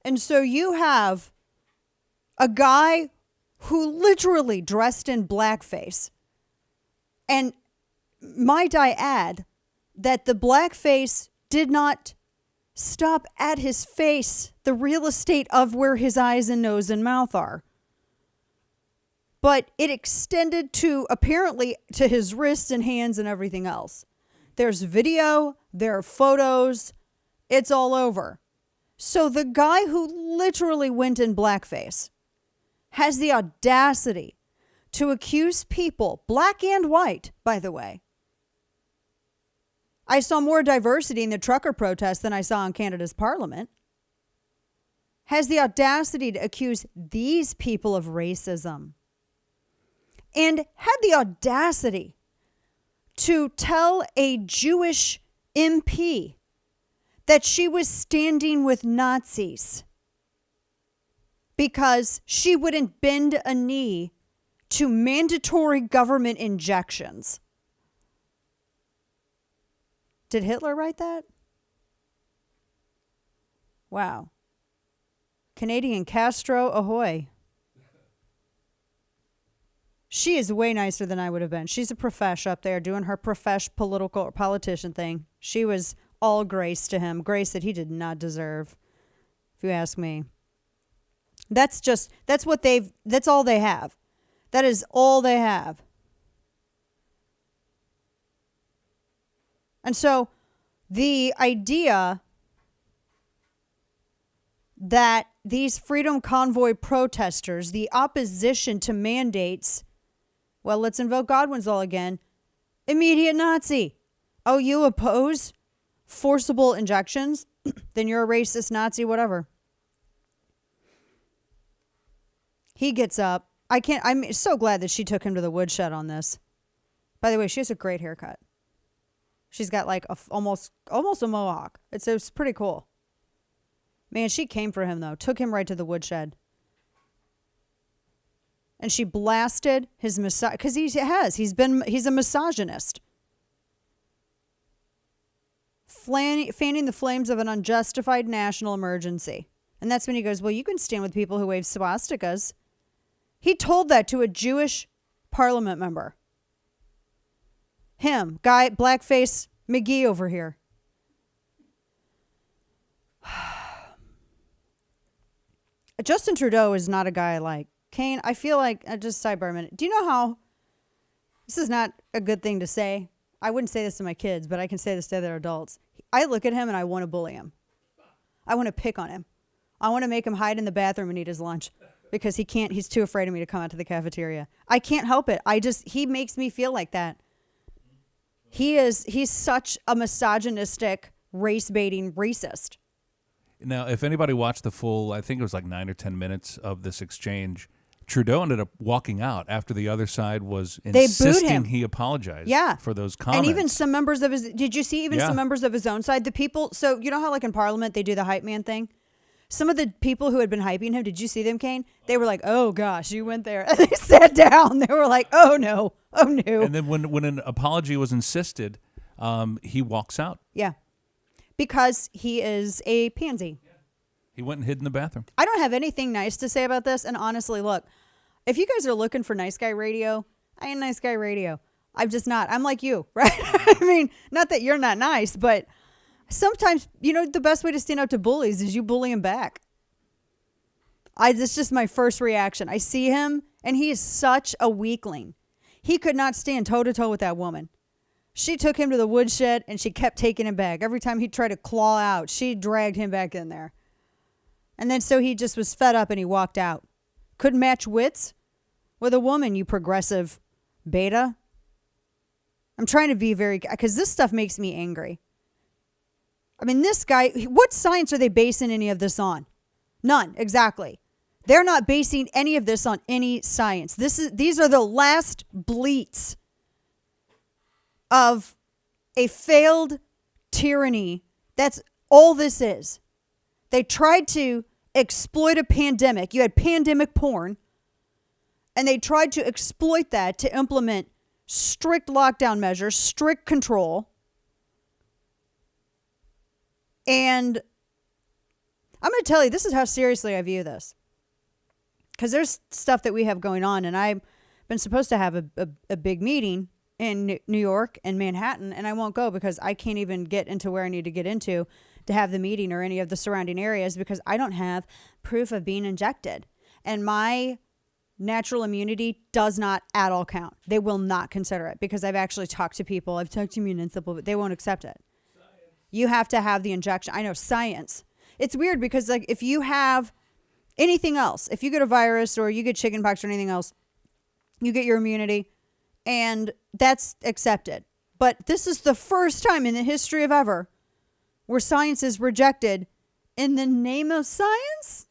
And so you have a guy who literally dressed in blackface. And might I add that the blackface did not stop at his face, the real estate of where his eyes and nose and mouth are. But it extended to, apparently, to his wrists and hands and everything else. There's video, there are photos, it's all over. So the guy who literally went in blackface has the audacity to accuse people, black and white, by the way. I saw more diversity in the trucker protest than I saw in Canada's parliament. Has the audacity to accuse these people of racism. And had the audacity to tell a Jewish MP that she was standing with Nazis because she wouldn't bend a knee to mandatory government injections. Did Hitler write that? Wow. Canadian Castro, ahoy. She is way nicer than I would have been. She's a profesh up there doing her profesh politician thing. She was all grace to him. Grace that he did not deserve, if you ask me. That's all they have. That is all they have. And so the idea that these Freedom Convoy protesters, the opposition to mandates, well, let's invoke Godwin's law again, immediate Nazi. Oh, you oppose forcible injections? Then you're a racist, Nazi, whatever. He gets up. I'm so glad that she took him to the woodshed on this. By the way, she has a great haircut. She's got like almost a mohawk. It's pretty cool. Man, she came for him though. Took him right to the woodshed. And she blasted his because he's a misogynist. Fanning the flames of an unjustified national emergency. And that's when he goes, well, you can stand with people who wave swastikas. He told that to a Jewish parliament member. Him, guy, blackface McGee over here. Justin Trudeau is not a guy I like. Kane, I feel like, just sidebar a minute. Do you know how, this is not a good thing to say. I wouldn't say this to my kids, but I can say this to other adults. I look at him and I want to bully him. I want to pick on him. I want to make him hide in the bathroom and eat his lunch because he's too afraid of me to come out to the cafeteria. I can't help it. He makes me feel like that. He's such a misogynistic, race-baiting racist. Now, if anybody watched the full, I think it was like 9 or 10 minutes of this exchange, Trudeau ended up walking out after the other side was insisting he apologize for those comments. And even some members of did you see some members of his own side? The people, so you know how like in Parliament they do the hype man thing? Some of the people who had been hyping him, did you see them, Kane? They were like, oh gosh, you went there. And they sat down. They were like, oh no. And then when an apology was insisted, he walks out. Yeah. Because he is a pansy. He went and hid in the bathroom. I don't have anything nice to say about this. And honestly, look, if you guys are looking for nice guy radio, I ain't nice guy radio. I'm just not. I'm like you, right? I mean, not that you're not nice, but sometimes, the best way to stand up to bullies is you bully them back. That's just my first reaction. I see him, and he is such a weakling. He could not stand toe-to-toe with that woman. She took him to the woodshed, and she kept taking him back. Every time he tried to claw out, she dragged him back in there. And then so he just was fed up, and he walked out. Couldn't match wits with a woman, you progressive beta. I'm trying to be because this stuff makes me angry. I mean, this guy, what science are they basing any of this on? None, exactly. They're not basing any of this on any science. These are the last bleats of a failed tyranny. That's all this is. They tried to exploit a pandemic. You had pandemic porn, and they tried to exploit that to implement strict lockdown measures, strict control. And I'm going to tell you, this is how seriously I view this. Because there's stuff that we have going on, and I've been supposed to have a big meeting in New York and Manhattan, and I won't go because I can't even get into where I need to get into to have the meeting or any of the surrounding areas because I don't have proof of being injected. And my natural immunity does not at all count. They will not consider it because I've actually talked to people. I've talked to municipal, but they won't accept it. Science. You have to have the injection. I know, science. It's weird because like if you have anything else, if you get a virus or you get chickenpox or anything else, you get your immunity and that's accepted. But this is the first time in the history of ever where science is rejected in the name of science.